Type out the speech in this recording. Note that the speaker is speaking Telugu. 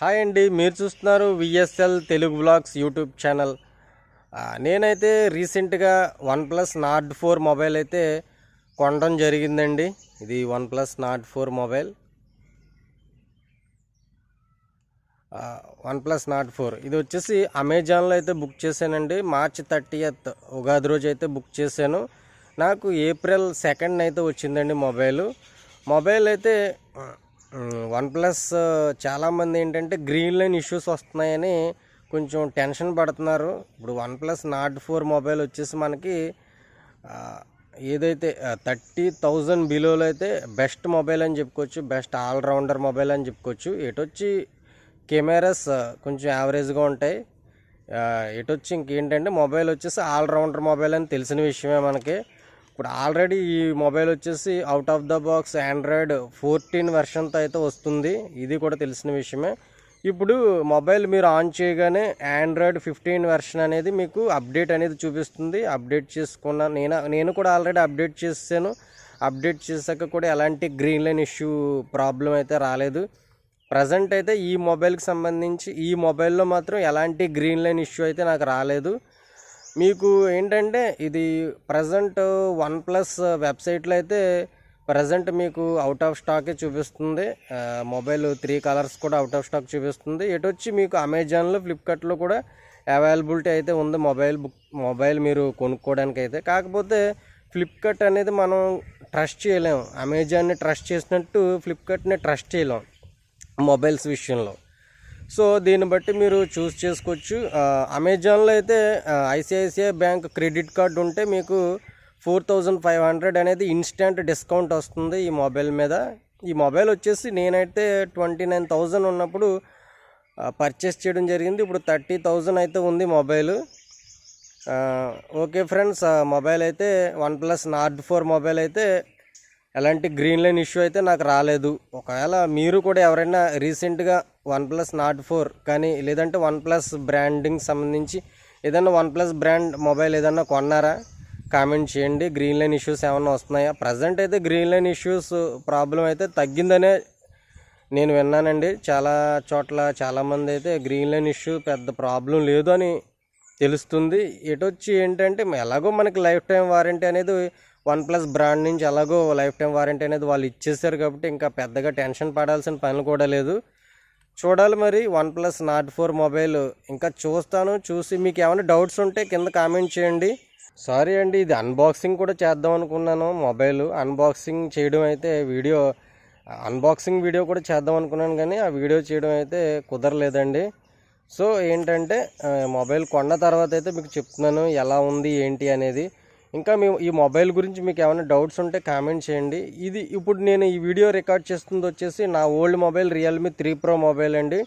హాయ్ అండి, మీరు చూస్తున్నారు VSL Telugu blogs YouTube channel. నేనైతే రీసెంట్గా వన్ప్లస్ నార్డ్ 4 మొబైల్ అయితే కొనడం జరిగిందండి. ఇది OnePlus Nord 4 mobile. OnePlus Nord 4 ఇది వచ్చేసి అమెజాన్లో అయితే బుక్ చేశానండి. మార్చి 30th ఉగాది రోజు అయితే బుక్ చేశాను. నాకు ఏప్రిల్ 2nd అయితే వచ్చిందండి మొబైల్ అయితే వన్ప్లస్. చాలామంది ఏంటంటే గ్రీన్ లైన్ ఇష్యూస్ వస్తున్నాయని కొంచెం టెన్షన్ పడుతున్నారు. ఇప్పుడు వన్ప్లస్ నార్డ్ 4 మొబైల్ వచ్చేసి మనకి ఏదైతే 30,000 బిలోలో అయితే బెస్ట్ మొబైల్ అని చెప్పుకోవచ్చు, బెస్ట్ ఆల్రౌండర్ మొబైల్ అని చెప్పుకోవచ్చు. ఎటొచ్చి కెమెరాస్ కొంచెం యావరేజ్గా ఉంటాయి. ఎటొచ్చి ఇంకేంటంటే మొబైల్ వచ్చేసి ఆల్రౌండర్ మొబైల్ అని తెలిసిన విషయమే మనకి. ఇప్పుడు ఆల్రెడీ ఈ మొబైల్ వచ్చేసి out of the box Android 14 వెర్షన్తో అయితే వస్తుంది, ఇది కూడా తెలిసిన విషయమే. ఇప్పుడు మొబైల్ మీరు ఆన్ చేయగానే ఆండ్రాయిడ్ 15 వెర్షన్ అనేది మీకు అప్డేట్ అనేది చూపిస్తుంది. అప్డేట్ చేసుకున్న నేను కూడా ఆల్రెడీ అప్డేట్ చేసాను. అప్డేట్ చేశాక కూడా ఎలాంటి గ్రీన్ లైన్ ఇష్యూ ప్రాబ్లం అయితే రాలేదు. ప్రజెంట్ అయితే ఈ మొబైల్కి సంబంధించి ఈ మొబైల్లో మాత్రం ఎలాంటి గ్రీన్ లైన్ ఇష్యూ అయితే నాకు రాలేదు. మీకు ఏంటంటే ఇది ప్రజెంట్ వన్ప్లస్ వెబ్సైట్లో అయితే ప్రజెంట్ మీకు అవుట్ ఆఫ్ స్టాకే చూపిస్తుంది. మొబైల్ 3 కలర్స్ కూడా అవుట్ ఆఫ్ స్టాక్ చూపిస్తుంది. ఎటొచ్చి మీకు అమెజాన్లో, ఫ్లిప్కార్ట్లో కూడా అవైలబిలిటీ అయితే ఉంది మొబైల్ మీరు కొనుక్కోవడానికి అయితే. కాకపోతే ఫ్లిప్కార్ట్ అనేది మనం ట్రస్ట్ చేయలేము. అమెజాన్ని ట్రస్ట్ చేసినట్టు ఫ్లిప్కార్ట్ని ట్రస్ట్ చేయలేం మొబైల్స్ విషయంలో. సో దీన్ని బట్టి మీరు చూస్ చేసుకోవచ్చు. అమెజాన్లో అయితే ఐసిఐసిఐ బ్యాంక్ క్రెడిట్ కార్డు ఉంటే మీకు 4,500 అనేది ఇన్స్టెంట్ డిస్కౌంట్ వస్తుంది ఈ మొబైల్ మీద. ఈ మొబైల్ వచ్చేసి నేనైతే 29,000 ఉన్నప్పుడు పర్చేస్ చేయడం జరిగింది. ఇప్పుడు 30,000 అయితే ఉంది మొబైల్. ఓకే ఫ్రెండ్స్, మొబైల్ అయితే వన్ప్లస్ నార్డ్ 4 మొబైల్ అయితే ఎలాంటి గ్రీన్ లైన్ ఇష్యూ అయితే నాకు రాలేదు. ఒకవేళ మీరు కూడా ఎవరైనా రీసెంట్గా వన్ప్లస్ నార్డ్ 4 కానీ లేదంటే వన్ప్లస్ బ్రాండింగ్ సంబంధించి ఏదైనా వన్ప్లస్ బ్రాండ్ మొబైల్ ఏదైనా కొన్నారా కామెంట్ చేయండి. గ్రీన్ లైన్ ఇష్యూస్ ఏమైనా వస్తున్నాయా? ప్రజెంట్ అయితే గ్రీన్ లైన్ ఇష్యూస్ ప్రాబ్లం అయితే తగ్గిందనే నేను విన్నానండి. చాలా చోట్ల చాలామంది అయితే గ్రీన్ లైన్ ఇష్యూ పెద్ద ప్రాబ్లం లేదు అని తెలుస్తుంది. ఎటొచ్చి ఏంటంటే ఎలాగో మనకి లైఫ్ టైం వారంటీ అనేది వన్ప్లస్ బ్రాండ్ నుంచి ఎలాగో లైఫ్ టైం వారంటీ అనేది వాళ్ళు ఇచ్చేసారు కాబట్టి ఇంకా పెద్దగా టెన్షన్ పడాల్సిన పని కూడా లేదు. చూడాలి మరి వన్ప్లస్ నార్డ్ 4 మొబైల్. ఇంకా చూసి మీకు ఏమైనా డౌట్స్ ఉంటే కింద కామెంట్ చేయండి. సారీ అండి, ఇది అన్బాక్సింగ్ కూడా చేద్దాం అనుకున్నాను. మొబైల్ అన్బాక్సింగ్ చేయడం అయితే అన్బాక్సింగ్ వీడియో కూడా చేద్దాం అనుకున్నాను కానీ ఆ వీడియో చేయడం అయితే కుదరలేదండి. సో ఏంటంటే మొబైల్ కొన్న తర్వాత అయితే మీకు చెప్తున్నాను ఎలా ఉంది ఏంటి అనేది. ఇంకా ఈ మొబైల్ గురించి మీకు ఏమైనా డౌట్స్ ఉంటే కామెంట్ చేయండి. ఇప్పుడు నేను ఈ వీడియో రికార్డ్ చేస్తుంది వచ్చేసి నా old mobile Realme 3 Pro mobile అండి.